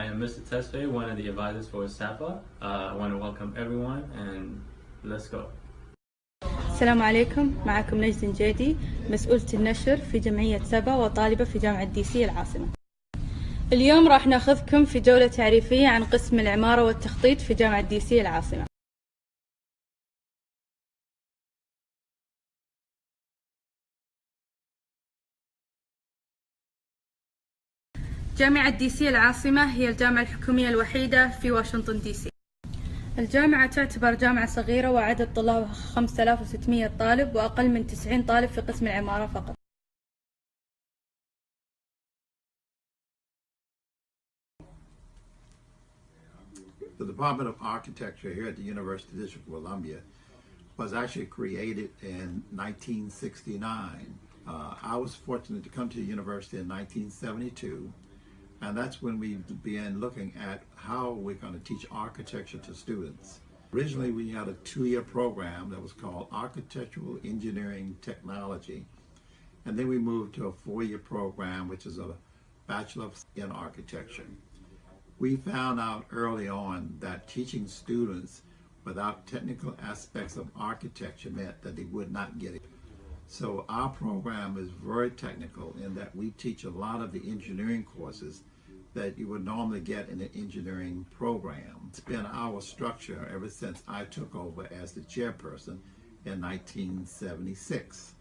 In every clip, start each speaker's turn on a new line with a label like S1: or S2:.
S1: I am Mr. Tesfaye, one of the advisors for Saba. I want to welcome everyone and let's go.
S2: السلام عليكم، معكم نجد جيدي، مسؤولة النشر في جمعية سابا وطالبة في جامعة DC العاصمة. اليوم راح ناخذكم في جولة تعريفية عن قسم العمارة والتخطيط في جامعة DC العاصمة. جامعة DC العاصمة هي الجامعة الحكومية الوحيدة في واشنطن DC. الجامعة تعتبر جامعة صغيرة وعدد طلابها 5600 طالب وأقل من 90 طالب في قسم العمارة فقط.
S3: The Department of Architecture here at the University District of Columbia was actually created in 1969. I was fortunate to come to the university in 1972, and that's when we began looking at how we're going to teach architecture to students. Originally, we had a 2-year program that was called Architectural Engineering Technology, and then we moved to a 4-year program, which is a Bachelor in Architecture. We found out early on that teaching students without technical aspects of architecture meant that they would not get it. So our program is very technical in that we teach a lot of the engineering courses that you would normally get in an engineering program. It's been our structure ever since I took over as the chairperson in 1976.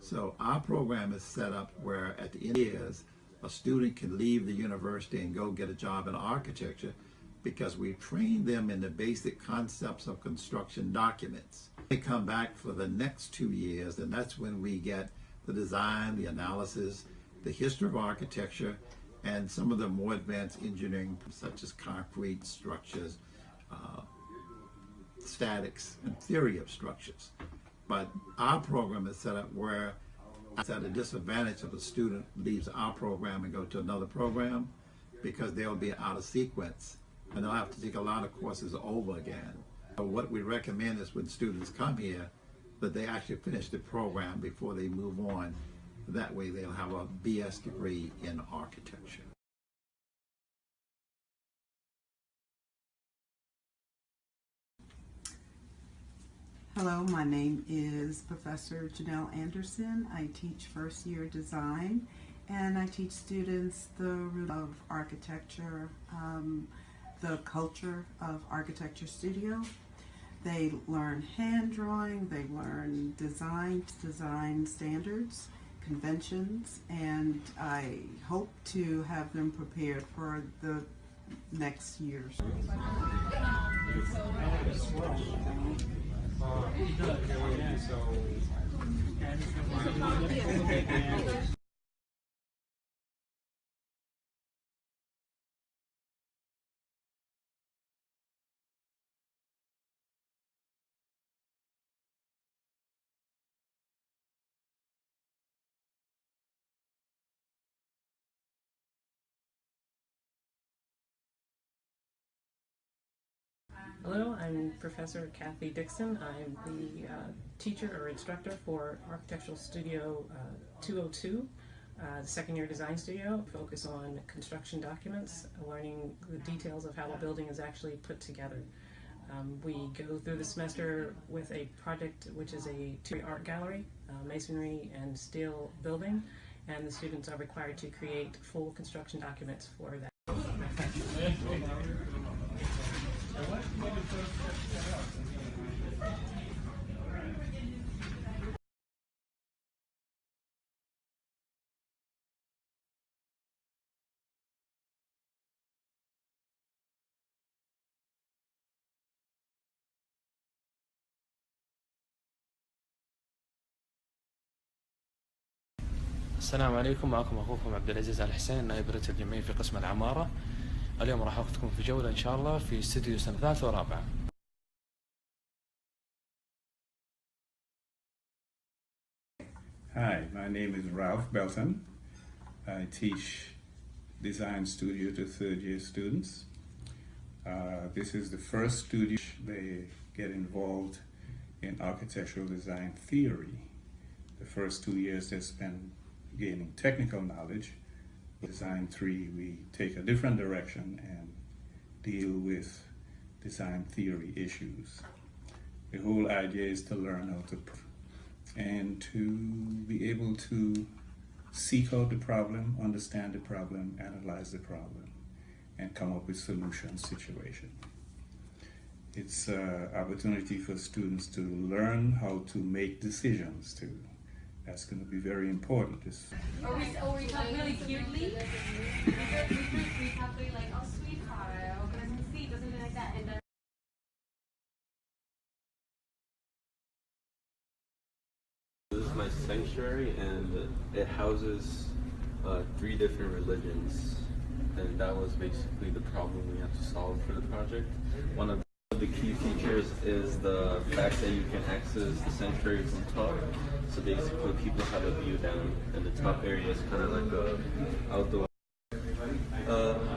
S3: So our program is set up where at the end of the years, a student can leave the university and go get a job in architecture because we train them in the basic concepts of construction documents. They come back for the next 2 years, and that's when we get the design, the analysis, the history of architecture, and some of the more advanced engineering such as concrete structures, statics, and theory of structures. But our program is set up where it's at a disadvantage if a student leaves our program and go to another program because they'll be out of sequence and they'll have to take a lot of courses over again. So what we recommend is when students come here that they actually finish the program before they move on. That way they'll have a BS degree in architecture.
S4: Hello, my name is Professor Janelle Anderson. I teach first year design and I teach students the root of architecture, the culture of architecture studio. They learn hand drawing, they learn design standards, conventions, and I hope to have them prepared for the next years.
S5: Hello, I'm Professor Kathy Dixon. I'm the teacher or instructor for Architectural Studio 202, the second year design studio. Focus on construction documents, learning the details of how a building is actually put together. We go through the semester with a project which is a 2-year art gallery, masonry and steel building, and the students are required to create full construction documents for that.
S6: السلام عليكم، معكم أخوكم عبد العزيز الحسين، نائب رئيس الجمعية في قسم العمارة. اليوم راح أخذكم في جولة إن شاء الله في استوديو سنة ثالثة ورابعة.
S7: Hi, my name is Ralph Belton. I teach design studio to third-year students. This is the first studio they get involved in architectural design theory. The first 2 years they spend gaining technical knowledge, Design 3, we take a different direction and deal with design theory issues. The whole idea is to learn how to and to be able to seek out the problem, understand the problem, analyze the problem, and come up with solution situation. It's an opportunity for students to learn how to make decisions too. That's going to be very important.
S8: Or we talk really cutely. We talk really like, oh sweetheart, or can I see, something like that. And
S9: this is my sanctuary, and it houses 3 different religions, and that was basically the problem we had to solve for the project. One of the key features is the fact that you can access the sanctuary from top. So basically people have a view down, and the top area is kind of like a outdoor.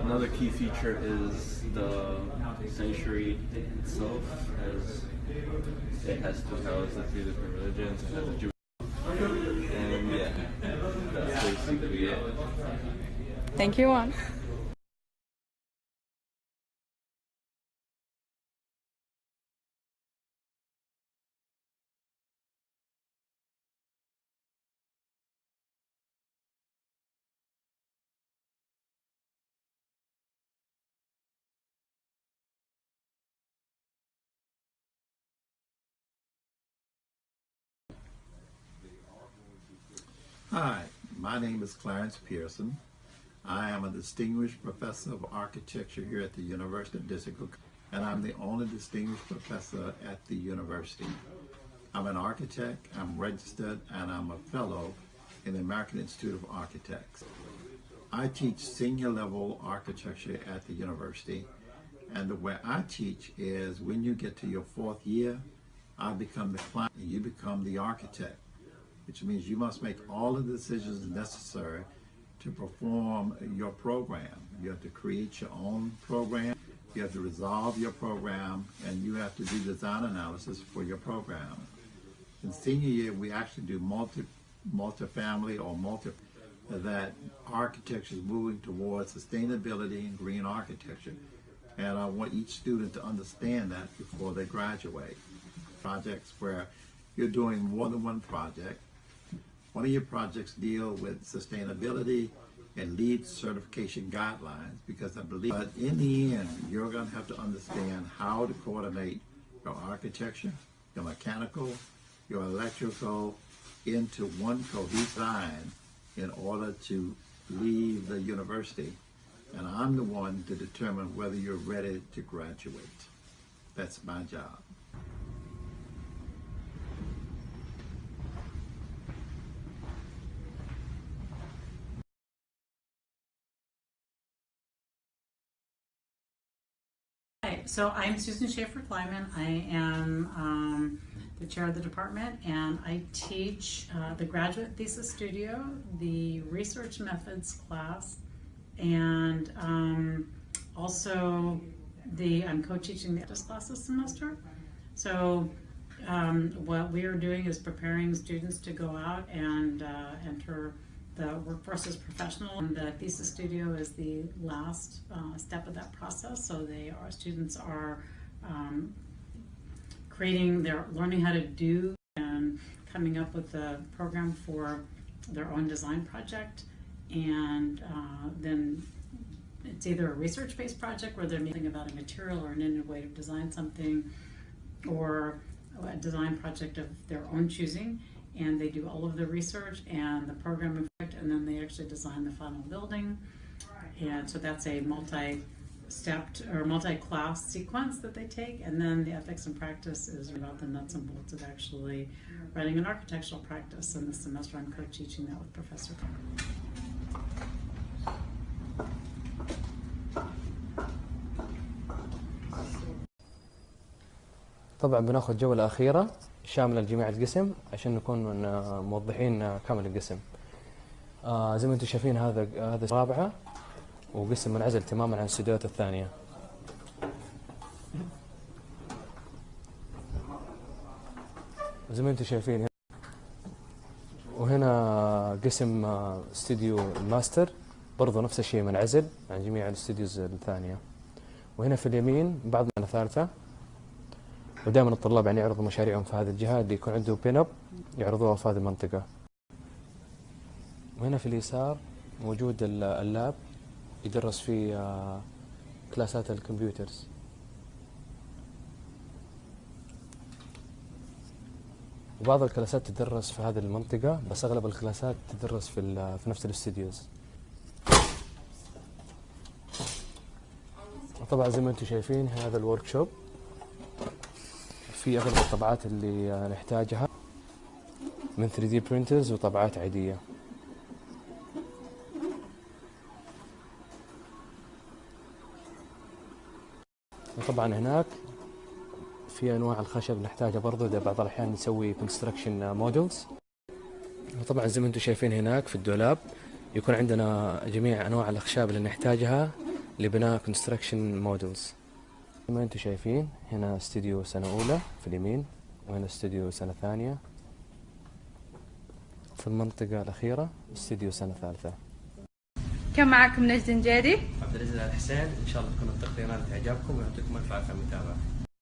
S9: Another key feature is the sanctuary itself, as it has to house the 3 different religions. It has a Jewish, and yeah, that's basically it.
S2: Thank you, Juan.
S3: Hi, my name is Clarence Pearson. I am a distinguished professor of architecture here at the University of District, and I'm the only distinguished professor at the university. I'm an architect, I'm registered, and I'm a fellow in the American Institute of Architects. I teach senior level architecture at the university, and the way I teach is when you get to your 4th year, I become the client and you become the architect, which means you must make all the decisions necessary to perform your program. You have to create your own program, you have to resolve your program, and you have to do design analysis for your program. In senior year, we actually do multifamily or that architecture is moving towards sustainability and green architecture. And I want each student to understand that before they graduate. Projects where you're doing more than one project. One of your projects deal with sustainability and LEED certification guidelines, because I believe, but in the end, you're going to have to understand how to coordinate your architecture, your mechanical, your electrical into one cohesive design in order to leave the university. And I'm the one to determine whether you're ready to graduate. That's my job.
S10: So I'm Susan Schaefer-Kleiman. I am the chair of the department, and I teach the graduate thesis studio, the research methods class, and also I'm co-teaching the ETIS class this semester. So what we are doing is preparing students to go out and enter the workforce as professional. And the thesis studio is the last step of that process. So students are learning how to do and coming up with a program for their own design project. And then it's either a research-based project where they're thinking about a material or an innovative design something, or a design project of their own choosing. And they do all of the research and the program, and then they actually design the final building. And so that's a multi-stepped or multi-class sequence that they take. And then the ethics and practice is about the nuts and bolts of actually writing an architectural practice. And this semester I'm co-teaching that with Professor
S6: طبعا بناخذ جولة أخيرة شاملة لجميع القسم عشان نكون موضحين كامل القسم. زي ما انتم شايفين هذا الرابعة، وقسم منعزل تماما عن الاستديوهات الثانية. زي ما انتم شايفين وهنا قسم استديو الماستر برضو نفس الشيء منعزل عن جميع الاستديوز الثانية. وهنا في اليمين بعض من ثالثة، ودائما الطلاب يعني يعرضوا مشاريعهم في هذه الجهة، اللي يكون عنده بين اب يعرضوها في هذه المنطقة. وهنا في اليسار موجود اللاب يدرس فيه كلاسات الكمبيوترز. وبعض الكلاسات تدرس في هذه المنطقة، بس أغلب الكلاسات تدرس في نفس الاستديوز. طبعا زي ما انتم شايفين هذا الورك شوب في اغلب الطبعات اللي نحتاجها من 3D printers وطبعات عادية. وطبعا هناك في انواع الخشب نحتاجها برضو، اذا بعض الاحيان نسوي construction models. وطبعا زي ما انتم شايفين هناك في الدولاب يكون عندنا جميع انواع الاخشاب اللي نحتاجها لبناء construction models. زي ما انتم شايفين هنا استوديو سنة أولى في اليمين، وهنا استوديو سنة ثانية، في المنطقة الأخيرة استوديو سنة ثالثة.
S2: كان معكم نجد جادي
S6: عبد العزيز الحسين. إن شاء الله تكون التغطية نالت إعجابكم ويعطيكم ألف عافية متابعة.